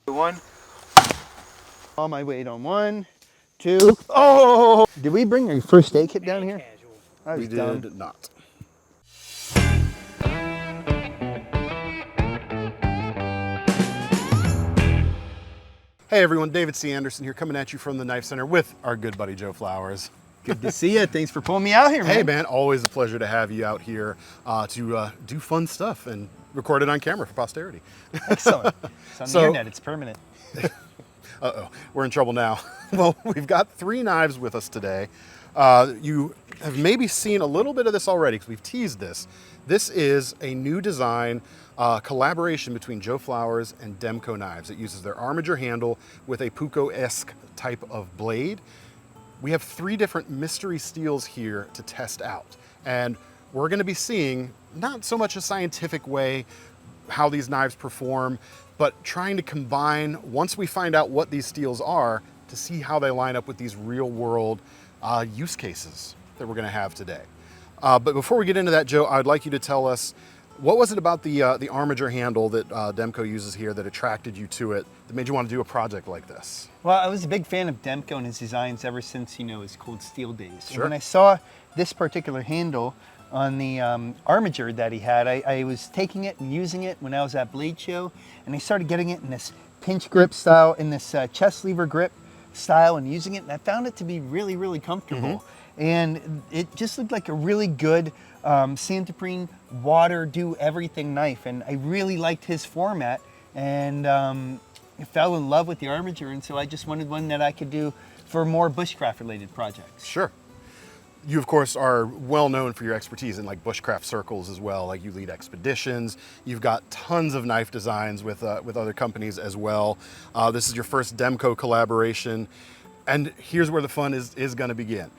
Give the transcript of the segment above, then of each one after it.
One. All my weight on 1, 2. Oh! Did we bring your first aid kit down here? Casual. We did not. Hey everyone, David C. Anderson here, coming at you from the Knife Center with our good buddy Joe Flowers. Good to see you. Thanks for pulling me out here, man. Hey man, always a pleasure to have you out here to do fun stuff and record it on camera for posterity. Excellent. It's on the internet, it's permanent. Uh-oh, we're in trouble now. Well, we've got 3 knives with us today. You have maybe seen a little bit of this already because we've teased this. This is a new design collaboration between Joe Flowers and Demko knives. It uses their armature handle with a Puko-esque type of blade. We have 3 different mystery steels here to test out. And we're gonna be seeing not so much a scientific way how these knives perform, but trying to combine, once we find out what these steels are, to see how they line up with these real world use cases that we're gonna have today. But before we get into that, Joe, I'd like you to tell us, what was it about the armature handle that Demko uses here that attracted you to it, that made you want to do a project like this? Well, I was a big fan of Demko and his designs ever since, his Cold Steel days. Sure. And when I saw this particular handle on the armature that he had, I was taking it and using it when I was at Blade Show, and I started getting it in this pinch grip style, in this chest lever grip style, and using it, and I found it to be really, really comfortable. And it just looked like a really good Santoprene water do everything knife, and I really liked his format, and I fell in love with the armature, and so I just wanted one that I could do for more bushcraft related projects. Sure. You of course are well known for your expertise in like bushcraft circles as well. Like you lead expeditions. You've got tons of knife designs with other companies as well. This is your first Demko collaboration, and here's where the fun is going to begin.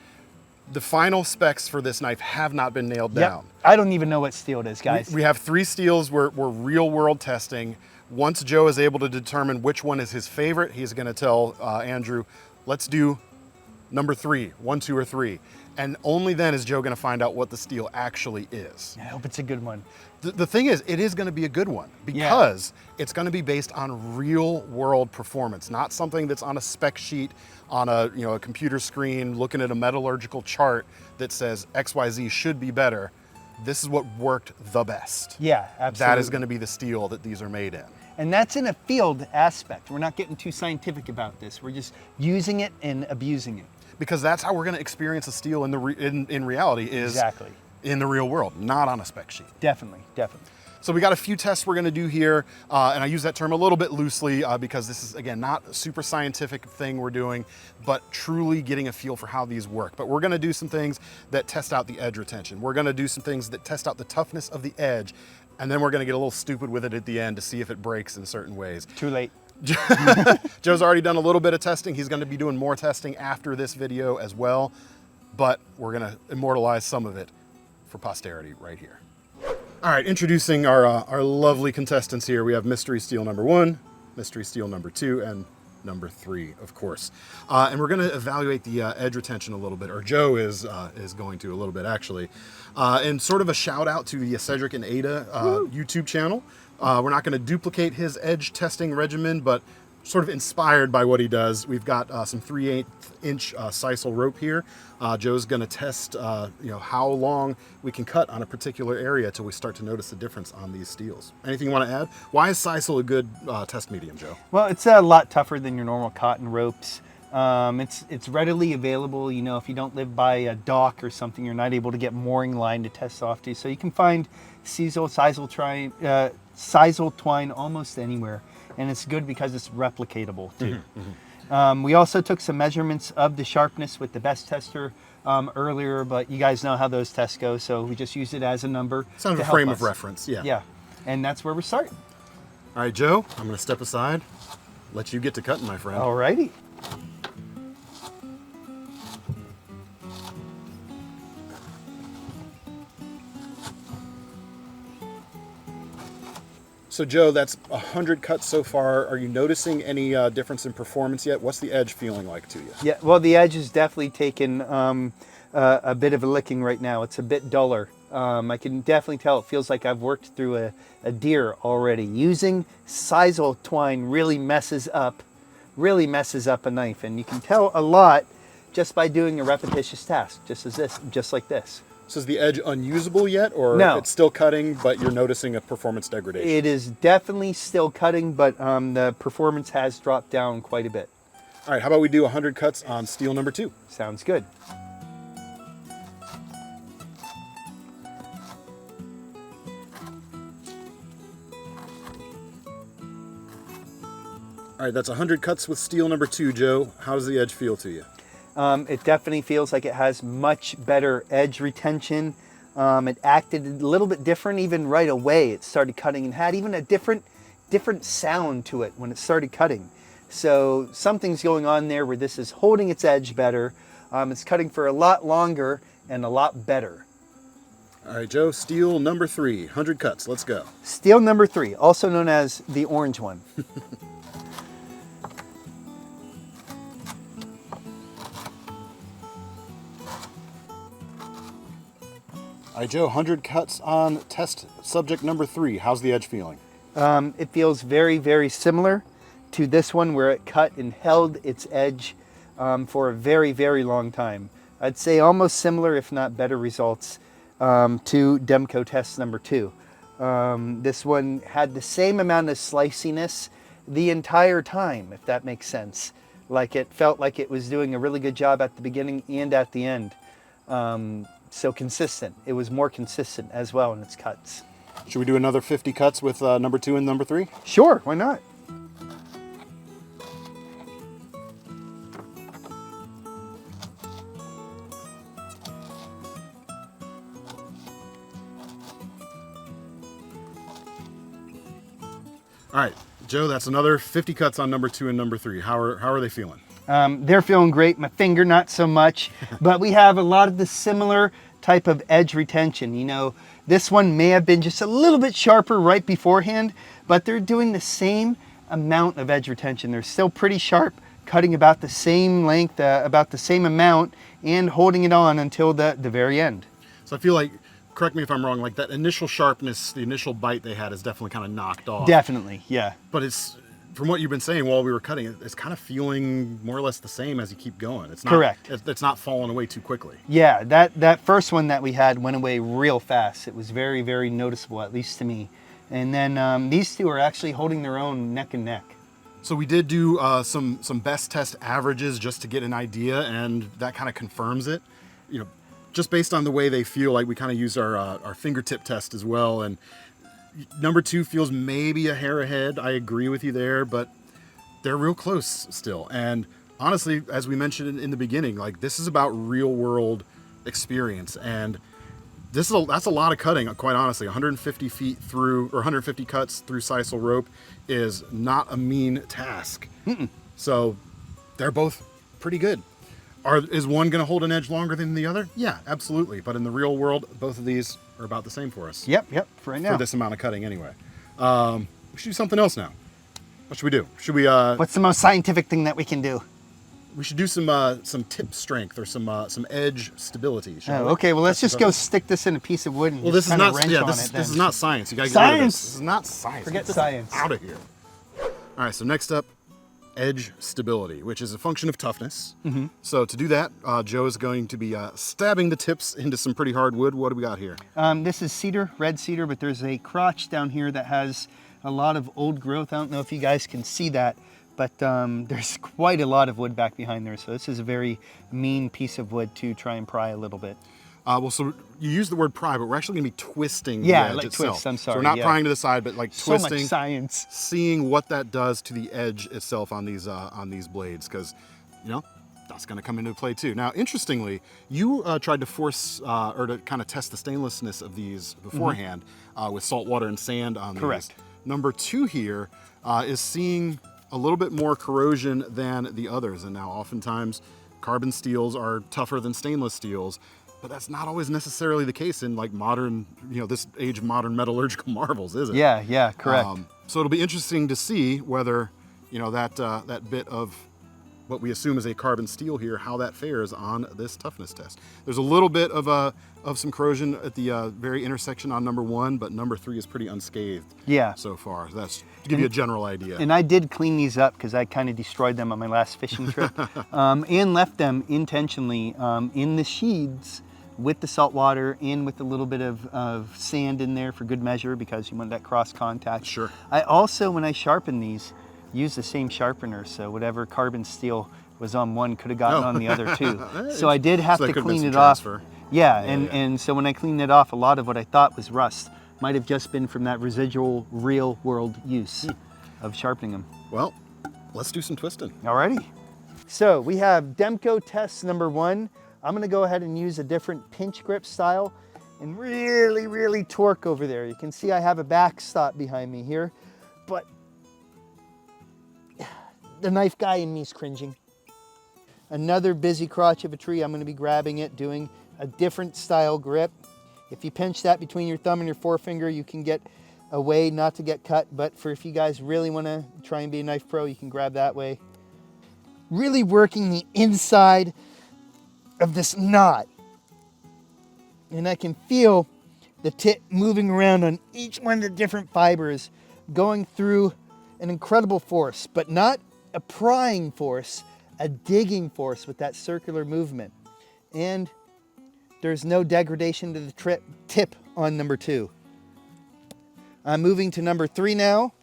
The final specs for this knife have not been nailed down. I don't even know what steel it is, guys. We have 3 steels we're real world testing. Once Joe is able to determine which one is his favorite, he's going to tell Andrew, let's do number 3, 1, 2, or 3. And only then is Joe going to find out what the steel actually is. I hope it's a good one. The thing is, it is going to be a good one because it's going to be based on real world performance, not something that's on a spec sheet on a computer screen looking at a metallurgical chart that says XYZ should be better. This is what worked the best. Yeah, absolutely. That is going to be the steel that these are made in. And that's in a field aspect. We're not getting too scientific about this. We're just using it and abusing it. Because that's how we're going to experience a steel in reality, is exactly in the real world, not on a spec sheet. Definitely, definitely. So we got a few tests we're going to do here, and I use that term a little bit loosely because this is, again, not a super scientific thing we're doing, but truly getting a feel for how these work. But we're going to do some things that test out the edge retention. We're going to do some things that test out the toughness of the edge, and then we're going to get a little stupid with it at the end to see if it breaks in certain ways. Too late. Joe's already done a little bit of testing. He's going to be doing more testing after this video as well, but we're going to immortalize some of it for posterity right here. All right, introducing our lovely contestants here. We have mystery steel number 1, mystery steel number 2, and number 3, of course. And we're going to evaluate the edge retention a little bit, or Joe is going to a little bit actually. And sort of a shout out to the Cedric and Ada YouTube channel. We're not going to duplicate his edge testing regimen, but sort of inspired by what he does. We've got some 3/8-inch Sisal rope here. Joe's going to test how long we can cut on a particular area till we start to notice the difference on these steels. Anything you want to add? Why is Sisal a good test medium, Joe? Well, it's a lot tougher than your normal cotton ropes. It's readily available. If you don't live by a dock or something, you're not able to get mooring line to test off to. So you can find Sisal twine almost anywhere, and it's good because it's replicatable too. We also took some measurements of the sharpness with the best tester earlier, but you guys know how those tests go, so we just use it as a number. Sounds a frame of reference, yeah. Yeah, and that's where we're starting. All right, Joe, I'm going to step aside, let you get to cutting, my friend. All righty. So Joe, that's 100 cuts so far. Are you noticing any difference in performance yet? What's the edge feeling like to you? Yeah, well, the edge is definitely taken a bit of a licking right now. It's a bit duller I can definitely tell it feels like I've worked through a deer already. Using Sisal twine really messes up a knife, and you can tell a lot just by doing a repetitious task, just like this. So is the edge unusable yet, or No. it's still cutting, but you're noticing a performance degradation? It is definitely still cutting, but the performance has dropped down quite a bit. All right, how about we do 100 cuts on steel number 2? Sounds good. All right, that's 100 cuts with steel number 2, Joe. How does the edge feel to you? It definitely feels like it has much better edge retention. It acted a little bit different even right away. It started cutting and had even a different sound to it when it started cutting. So something's going on there where this is holding its edge better. It's cutting for a lot longer and a lot better. All right, Joe, steel number 3, 100 cuts. Let's go. Steel number 3, also known as the orange one. All right, Joe, 100 cuts on test subject number 3. How's the edge feeling? It feels very, very similar to this one where it cut and held its edge for a very, very long time. I'd say almost similar, if not better results to Demko test number 2. This one had the same amount of sliciness the entire time, if that makes sense. Like it felt like it was doing a really good job at the beginning and at the end. So consistent. It was more consistent as well in its cuts. Should we do another 50 cuts with number 2 and number 3? Sure, why not? All right, Joe, that's another 50 cuts on number 2 and number 3. How are they feeling? They're feeling great. My finger, not so much. But we have a lot of the similar type of edge retention. You know, this one may have been just a little bit sharper right beforehand, but they're doing the same amount of edge retention. They're still pretty sharp, cutting about the same length, about the same amount, and holding it on until the very end. So I feel like, correct me if I'm wrong, like that initial sharpness, the initial bite they had is definitely kind of knocked off. Definitely, yeah. But it's, from what you've been saying while we were cutting, it's kind of feeling more or less the same as you keep going. It's not, correct. It's not falling away too quickly. Yeah, that first one that we had went away real fast. It was very, very noticeable, at least to me. And then these two are actually holding their own neck and neck. So we did do some best test averages just to get an idea, and that kind of confirms it. You know, just based on the way they feel, like we kind of used our fingertip test as well, and number 2 feels maybe a hair ahead. I agree with you there, but they're real close still. And honestly, as we mentioned in the beginning, like this is about real world experience, and that's a lot of cutting, quite honestly. 150 feet through, or 150 cuts through sisal rope is not a mean task. So they're both pretty good. Is one going to hold an edge longer than the other? Yeah, absolutely. But in the real world, both of these are about the same for us. Yep, for right now. For this amount of cutting anyway. We should do something else now. What should we do? Should we? What's the most scientific thing that we can do? We should do some tip strength or some edge stability. Oh, okay. Well, let's just go stick this in a piece of wood and this just is kind of not. wrench Yeah, on this it. Then. is not science. You gotta get rid of this. This is not science. Forget Get this science. out of here. All right. So next up, edge stability, which is a function of toughness. So to do that, Joe is going to be stabbing the tips into some pretty hard wood. What do we got here? This is cedar, red cedar, but there's a crotch down here that has a lot of old growth. I don't know if you guys can see that, but there's quite a lot of wood back behind there. So this is a very mean piece of wood to try and pry a little bit. Well, so you use the word pry, but we're actually going to be twisting the Yeah, edge like itself. twist, I'm So sorry, we're not yeah. prying to the side, but like So twisting. much science. Seeing what that does to the edge itself on these blades, because you know that's going to come into play too. Now, interestingly, you tried to force or to kind of test the stainlessness of these beforehand with salt water and sand on Correct. these. Number 2 here is seeing a little bit more corrosion than the others, and now oftentimes carbon steels are tougher than stainless steels. But that's not always necessarily the case in like modern, this age modern metallurgical marvels, is it? Yeah, correct. So it'll be interesting to see whether, that bit of what we assume is a carbon steel here, how that fares on this toughness test. There's a little bit of some corrosion at the very intersection on number 1, but number 3 is pretty unscathed so far. That's to give you a general idea. And I did clean these up because I kind of destroyed them on my last fishing trip and left them intentionally in the sheets with the salt water and with a little bit of sand in there for good measure because you want that cross contact. Sure. I also, when I sharpen these, use the same sharpener, so whatever carbon steel was on one could have gotten on the other too. So I did have to clean it off. Yeah, and so when I cleaned it off, a lot of what I thought was rust might have just been from that residual real world use of sharpening them. Well, let's do some twisting. Alrighty. So we have Demko test number 1. I'm gonna go ahead and use a different pinch grip style and really torque over there. You can see I have a backstop behind me here, but the knife guy in me is cringing. Another busy crotch of a tree, I'm gonna be grabbing it, doing a different style grip. If you pinch that between your thumb and your forefinger, you can get a way not to get cut, but for if you guys really wanna try and be a knife pro, you can grab that way. Really working the inside of this knot. And I can feel the tip moving around on each one of the different fibers, going through an incredible force, but not a prying force, a digging force with that circular movement. And there's no degradation to the tip on number 2. I'm moving to number 3 now.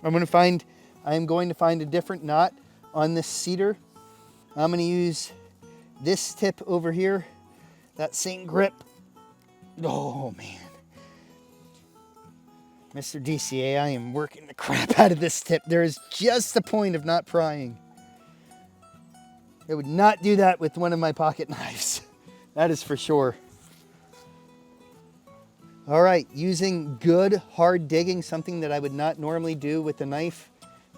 I am going to find a different knot on this cedar. I'm going to use this tip over here, that same grip. Oh man. Mr. DCA, I am working the crap out of this tip. There is just the point of not prying. I would not do that with one of my pocket knives. That is for sure. All right, using good hard digging, something that I would not normally do with a knife,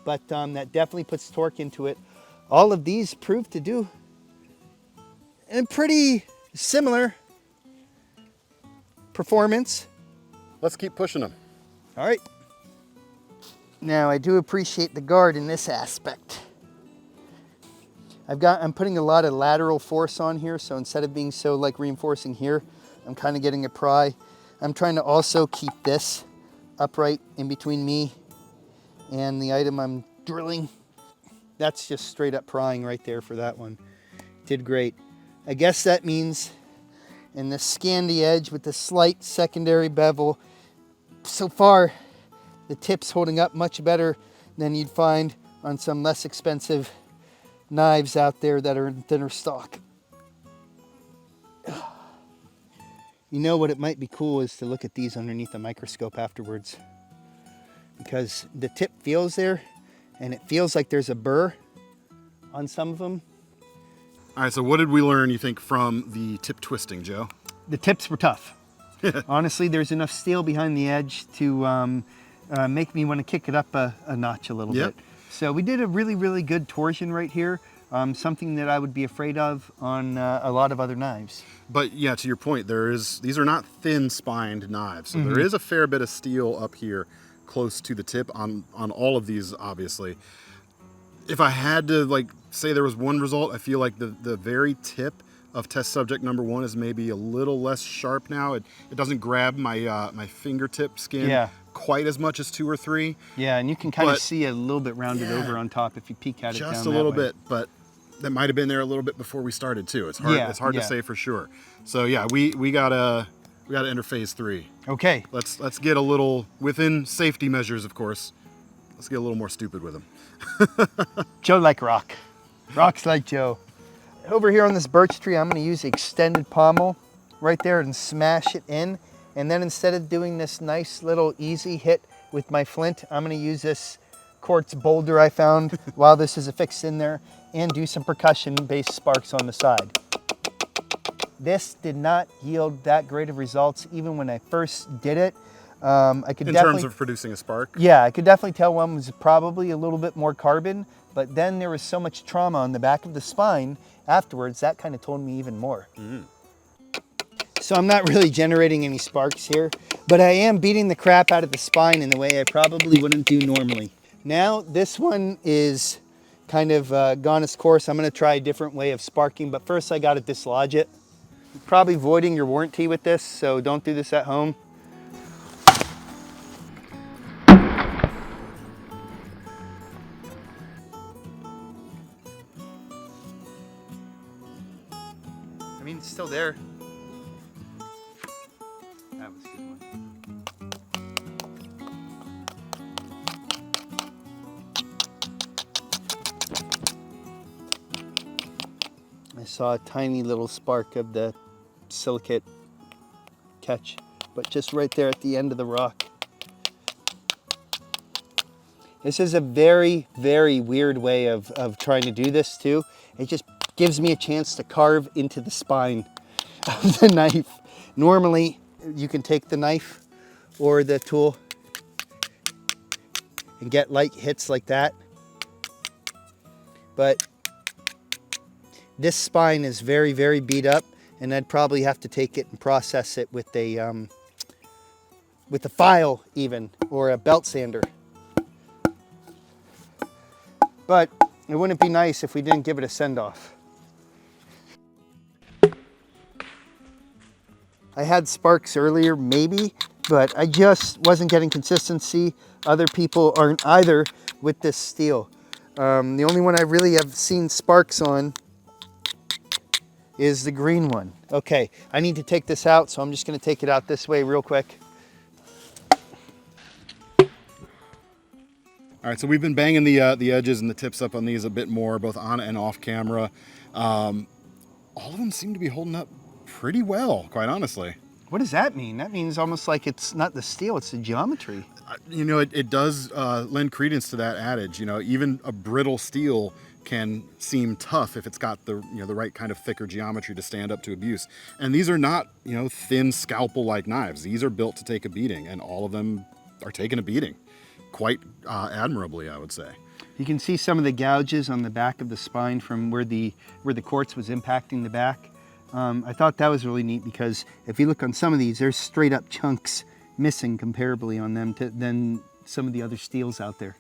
but that definitely puts torque into it. All of these prove to do a pretty similar performance. Let's keep pushing them. All right. Now I do appreciate the guard in this aspect. I'm putting a lot of lateral force on here, so instead of being so like reinforcing here, I'm kind of getting a pry. I'm trying to also keep this upright in between me and the item I'm drilling. That's just straight up prying right there for that one. Did great. I guess that means in the Scandi edge with the slight secondary bevel, so far the tip's holding up much better than you'd find on some less expensive knives out there that are in thinner stock. You know what, it might be cool is to look at these underneath a microscope afterwards, because the tip feels there and it feels like there's a burr on some of them. All right, so what did we learn, you think, from the tip twisting, Joe? The tips were tough. Honestly, there's enough steel behind the edge to make me want to kick it up a notch a little bit. So we did a really good torsion right here, something that I would be afraid of on a lot of other knives. But yeah, to your point, these are not thin-spined knives, so there is a fair bit of steel up here close to the tip on all of these, obviously. If I had to say there was one result, I feel like the very tip of test subject number 1 is maybe a little less sharp now. It doesn't grab my my fingertip skin quite as much as 2 or 3. Yeah, and you can kind of see a little bit rounded over on top if you peek at it down just a little bit, but that might have been there a little bit before we started too. It's hard. It's hard to say for sure. So yeah, we gotta enter phase 3. Okay. Let's get a little within safety measures, of course. Let's get a little more stupid with them. Joe like rock. Rock's like Joe. Over here on this birch tree, I'm going to use the extended pommel right there and smash it in. And then instead of doing this nice little easy hit with my flint, I'm going to use this quartz boulder I found while this is affixed in there and do some percussion-based sparks on the side. This did not yield that great of results even when I first did it. I could in terms of producing a spark? Yeah, I could definitely tell one was probably a little bit more carbon, but then there was so much trauma on the back of the spine afterwards, that kind of told me even more. So I'm not really generating any sparks here, but I am beating the crap out of the spine in the way I probably wouldn't do normally. Now this one is kind of gone its course. I'm going to try a different way of sparking, but first I got to dislodge it. You're probably voiding your warranty with this, so don't do this at home. I mean, it's still there. That was a good one. I saw a tiny little spark of the silicate catch, but just right there at the end of the rock. This is a very, very weird way of trying to do this too. It just gives me a chance to carve into the spine of the knife. Normally, you can take the knife or the tool and get light hits like that. But this spine is very, very beat up, and I'd probably have to take it and process it with a file even, or a belt sander. But it wouldn't be nice if we didn't give it a send-off. I had sparks earlier, maybe, but I just wasn't getting consistency. Other people aren't either with this steel. The only one I really have seen sparks on is the green one. Okay, I need to take this out, so I'm just going to take it out this way real quick. All right, so we've been banging the edges and the tips up on these a bit more, both on and off camera. All of them seem to be holding up pretty well, quite honestly. What does that mean? That means almost like it's not the steel, it's the geometry. You know, it does lend credence to that adage. You know, even a brittle steel can seem tough if it's got the the right kind of thicker geometry to stand up to abuse. And these are not thin scalpel-like knives. These are built to take a beating, and all of them are taking a beating quite admirably, I would say. You can see some of the gouges on the back of the spine from where the quartz was impacting the back. I thought that was really neat because if you look on some of these, there's straight up chunks missing comparably on them than some of the other steels out there.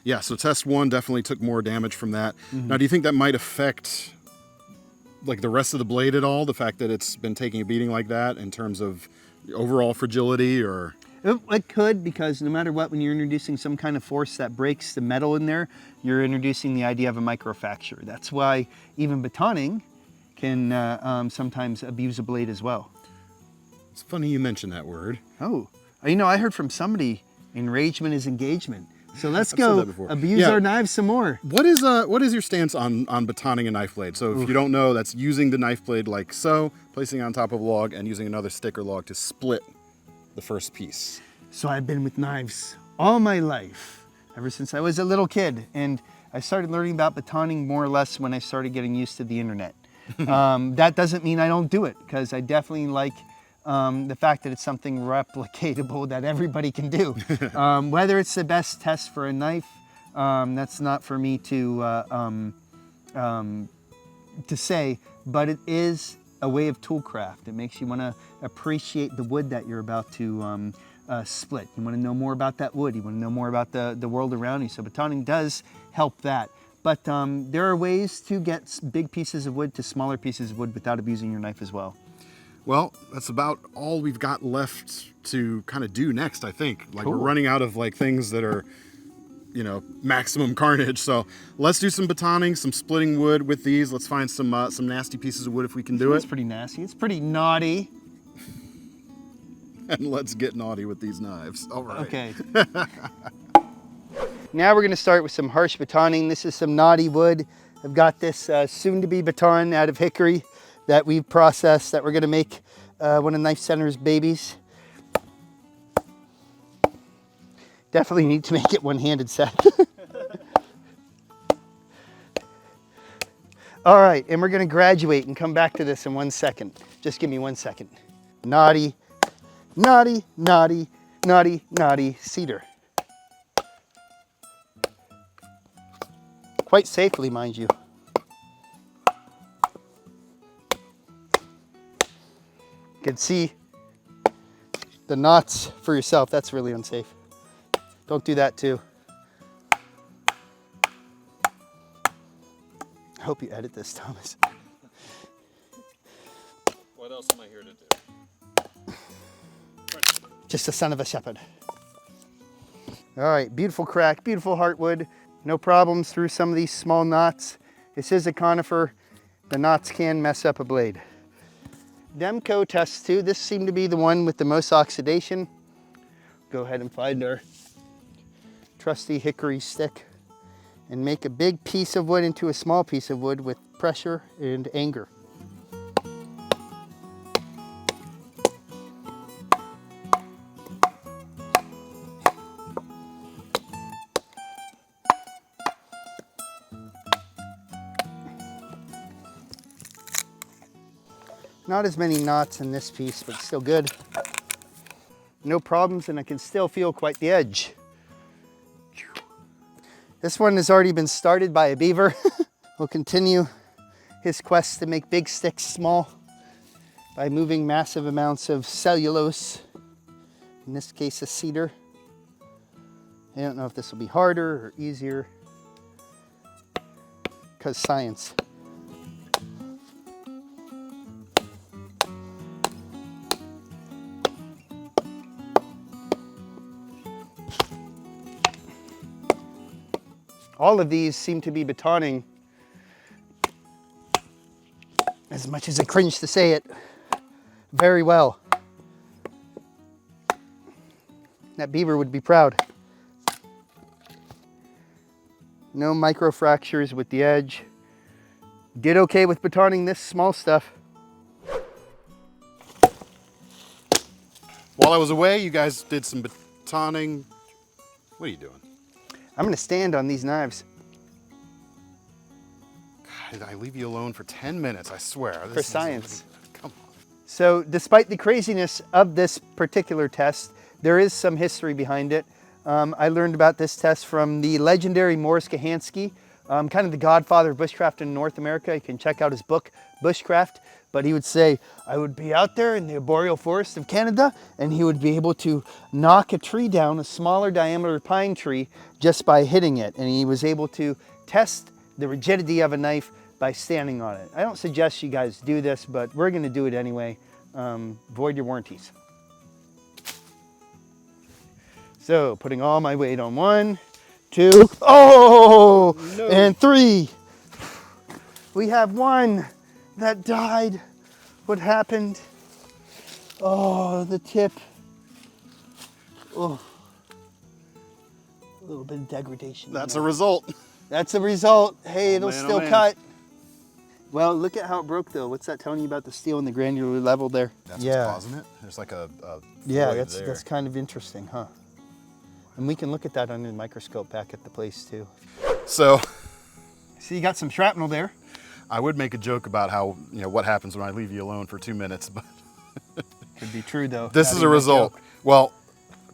Yeah, so test one definitely took more damage from that. Now, do you think that might affect like the rest of the blade at all? The fact that it's been taking a beating like that in terms of overall fragility, or? It could, because no matter what, when you're introducing some kind of force that breaks the metal in there, you're introducing the idea of a microfracture. That's why even batoning can sometimes abuse a blade as well. It's funny you mentioned that word. Oh, I heard from somebody, enragement is engagement. So let's go abuse our knives some more. What is your stance on batoning a knife blade? So if you don't know, that's using the knife blade like so, placing it on top of a log, and using another stick or log to split the first piece. So I've been with knives all my life, ever since I was a little kid, and I started learning about batoning more or less when I started getting used to the internet. That doesn't mean I don't do it, because I definitely like the fact that it's something replicatable that everybody can do. Whether it's the best test for a knife, that's not for me to say, but it is a way of toolcraft. It makes you want to appreciate the wood that you're about to split. You want to know more about that wood. You want to know more about the world around you. So batoning does help that. But there are ways to get big pieces of wood to smaller pieces of wood without abusing your knife as well. Well, that's about all we've got left to kind of do next, I think. Like, cool. We're running out of like things that are, maximum carnage. So let's do some batoning, some splitting wood with these. Let's find some nasty pieces of wood if we can do it. It's pretty nasty. It's pretty naughty. And let's get naughty with these knives. All right. Okay. Now we're going to start with some harsh batoning. This is some naughty wood. I've got this soon-to-be baton out of hickory that we've processed that we're going to make one of KnifeCenter's babies. Definitely need to make it one-handed set. All right, and we're going to graduate and come back to this in 1 second. Just give me 1 second. Naughty, naughty, naughty, naughty, naughty cedar. Quite safely, mind you. You can see the knots for yourself. That's really unsafe. Don't do that too. I hope you edit this, Thomas. What else am I here to do? Just the son of a shepherd. All right, beautiful crack, beautiful heartwood. No problems through some of these small knots. This is a conifer. The knots can mess up a blade. Demko test 2. This seemed to be the one with the most oxidation. Go ahead and find our trusty hickory stick and make a big piece of wood into a small piece of wood with pressure and anger. Not as many knots in this piece, but still good. No problems, and I can still feel quite the edge. This one has already been started by a beaver. We'll continue his quest to make big sticks small by moving massive amounts of cellulose, in this case a cedar. I don't know if this will be harder or easier, because science. All of these seem to be batoning, as much as I cringe to say it, very well. That beaver would be proud. No micro fractures with the edge. Did okay with batoning this small stuff. While I was away, you guys did some batoning. What are you doing? I'm gonna stand on these knives. God, I leave you alone for 10 minutes, I swear. For science. Come on. So despite the craziness of this particular test, there is some history behind it. I learned about this test from the legendary Morris Kahansky, kind of the godfather of bushcraft in North America. You can check out his book, Bushcraft. But he would say, I would be out there in the arboreal forest of Canada, and he would be able to knock a tree down, a smaller diameter pine tree, just by hitting it. And he was able to test the rigidity of a knife by standing on it. I don't suggest you guys do this, but we're gonna do it anyway. Void your warranties. So putting all my weight on 1, 2, oh, no. And 3. We have 1 that died. What happened? Oh, the tip. Oh, a little bit of degradation. That's a result. That's a result. Hey, it'll man, still man. cut. Well, look at how it broke though. What's that telling you about the steel and the granular level there? That's what's causing it? There's like a yeah, void that's kind of interesting, huh? And we can look at that under the microscope back at the place too. So you got some shrapnel there. I would make a joke about how, what happens when I leave you alone for 2 minutes, but could be true though. This is a result. Well,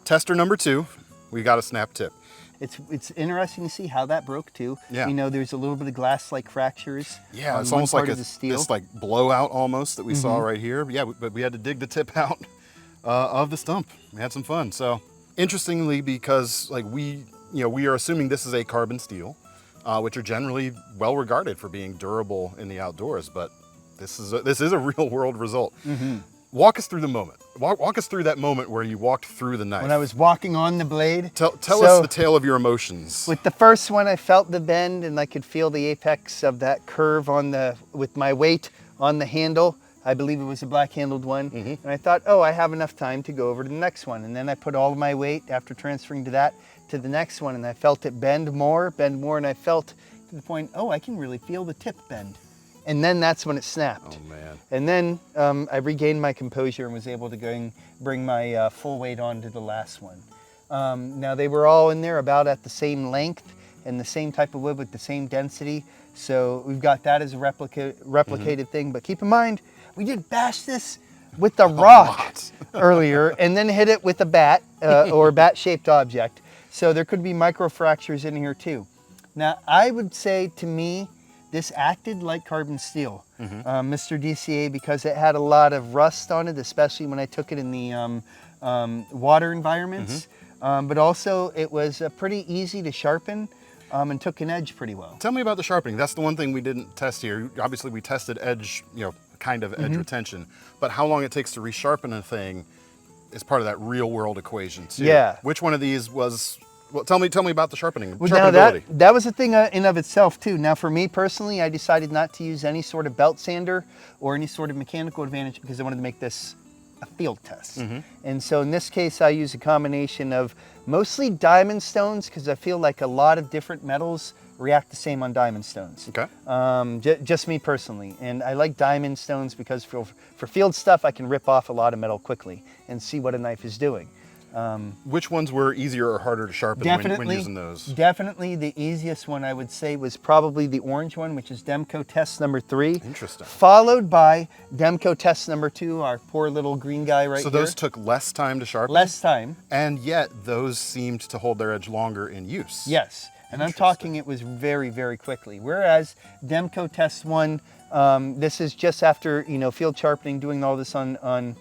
tester number 2, we got a snap tip. It's interesting to see how that broke too. Yeah. There's a little bit of glass-like fractures. Yeah, it's almost like this like blowout almost that we saw right here. Yeah, but we had to dig the tip out of the stump. We had some fun. So interestingly, because we are assuming this is a carbon steel, which are generally well regarded for being durable in the outdoors, but this is a real world result. Walk us through the moment. Walk us through that moment where you walked through the knife. When I was walking on the blade. Tell us the tale of your emotions. With the first one, I felt the bend and I could feel the apex of that curve with my weight on the handle. I believe it was a black handled one. And I thought, oh, I have enough time to go over to the next one. And then I put all of my weight after transferring to that to the next one, and I felt it bend more, and I felt to the point, oh, I can really feel the tip bend. And then that's when it snapped. Oh man. And then I regained my composure and was able to go and bring my full weight onto the last one. Now they were all in there about at the same length and the same type of wood with the same density. So we've got that as a replicated thing. But keep in mind, we did bash this with a rock earlier and then hit it with a bat or bat-shaped object. So there could be microfractures in here too. Now I would say to me, this acted like carbon steel, Mr. DCA, because it had a lot of rust on it, especially when I took it in the water environments. But also it was pretty easy to sharpen. and took an edge pretty well. Tell me about the sharpening. That's the one thing we didn't test here. Obviously, we tested edge, kind of edge retention, but how long it takes to resharpen a thing is part of that real world equation too. Yeah. Which one of these was? Well, tell me about the sharpening. Well, now sharpenability. that was a thing in of itself too. Now for me personally, I decided not to use any sort of belt sander or any sort of mechanical advantage because I wanted to make this a field test. And so in this case, I use a combination of mostly diamond stones because I feel like a lot of different metals react the same on diamond stones. Okay. Just me personally. And I like diamond stones because for field stuff, I can rip off a lot of metal quickly and see what a knife is doing. Which ones were easier or harder to sharpen when using those? Definitely the easiest one I would say was probably the orange one, which is Demko test number 3. Interesting. Followed by Demko test number 2, our poor little green guy right here. So those took less time to sharpen? Less time. And yet those seemed to hold their edge longer in use. Yes. And I'm talking it was very, very quickly. Whereas Demko test 1, this is just after, field sharpening, doing all this on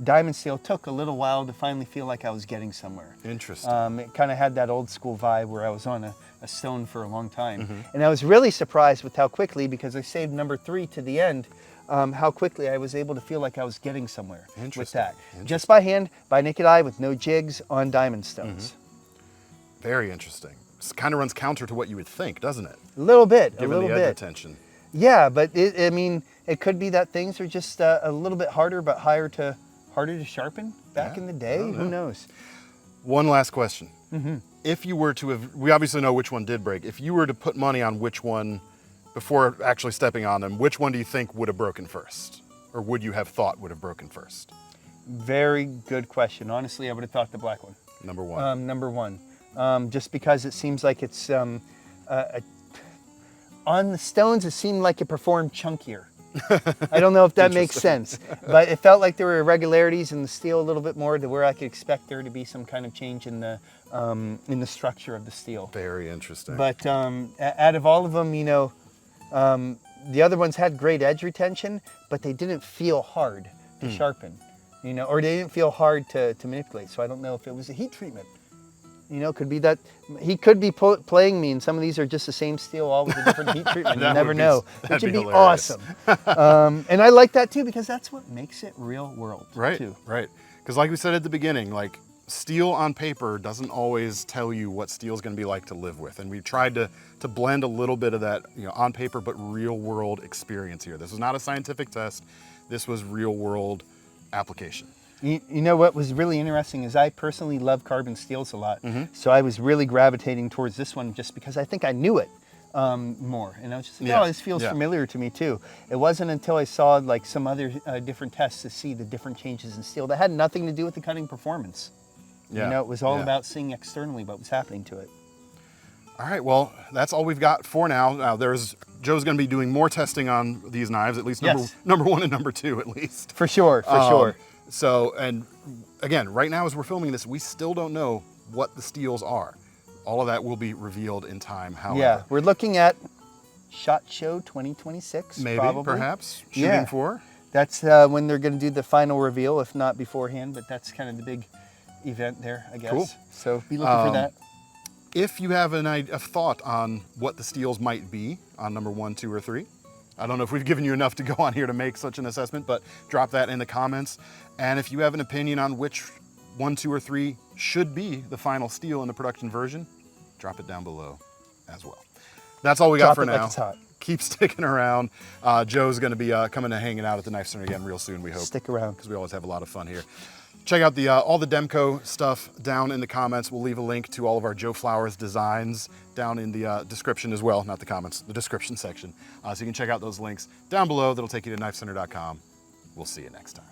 diamond steel, took a little while to finally feel like I was getting somewhere. Interesting. It kind of had that old school vibe where I was on a stone for a long time. And I was really surprised with how quickly, because I saved number 3 to the end, how quickly I was able to feel like I was getting somewhere with that. Just by hand, by naked eye, with no jigs on diamond stones. Very interesting. It kind of runs counter to what you would think, doesn't it? A little bit, Given a little the bit. edge retention. Yeah, but it could be that things are just a little bit harder, but harder to sharpen back in the day. Who knows? One last question. If you were to have, we obviously know which one did break. If you were to put money on which one, before actually stepping on them, which one do you think would have broken first? Or would you have thought would have broken first? Very good question. Honestly, I would have thought the black one. Number one. Number 1. Just because it seems like it's, on the stones, it seemed like it performed chunkier. I don't know if that makes sense, but it felt like there were irregularities in the steel a little bit more to where I could expect there to be some kind of change in the structure of the steel. Very interesting. But out of all of them, the other ones had great edge retention, but they didn't feel hard to sharpen, or they didn't feel hard to manipulate. So I don't know if it was a heat treatment. Could be that he could be playing me, and some of these are just the same steel, all with a different heat treatment. You never know, which would be awesome. And I like that too, because that's what makes it real world. Too. Right. Because like we said at the beginning, like steel on paper doesn't always tell you what steel's going to be like to live with, and we tried to blend a little bit of that, on paper but real world experience here. This was not a scientific test. This was real world application. You know what was really interesting is I personally love carbon steels a lot. So I was really gravitating towards this one just because I think I knew it more. And I was just like, oh, this feels familiar to me too. It wasn't until I saw like some other different tests to see the different changes in steel that had nothing to do with the cutting performance. It was all about seeing externally what was happening to it. All right, well, that's all we've got for now. Joe's going to be doing more testing on these knives, at least number 1 and number 2 at least. For sure, for sure. So, and again, right now as we're filming this, we still don't know what the steels are. All of that will be revealed in time, however. Yeah, we're looking at SHOT Show 2026, maybe, probably. Perhaps, shooting for. That's when they're going to do the final reveal, if not beforehand, but that's kind of the big event there, I guess. Cool. So be looking for that. If you have a thought on what the steels might be on number 1, 2, or 3, I don't know if we've given you enough to go on here to make such an assessment, but drop that in the comments. And if you have an opinion on which 1, 2, or 3 should be the final steel in the production version, drop it down below as well. That's all we got for now. Like it's hot. Keep sticking around. Joe's going to be coming and hanging out at the KnifeCenter again real soon, we hope. Stick around. Because we always have a lot of fun here. Check out all the Demko stuff down in the comments. We'll leave a link to all of our Joe Flowers designs down in the description as well. Not the comments, the description section. So you can check out those links down below. That'll take you to KnifeCenter.com. We'll see you next time.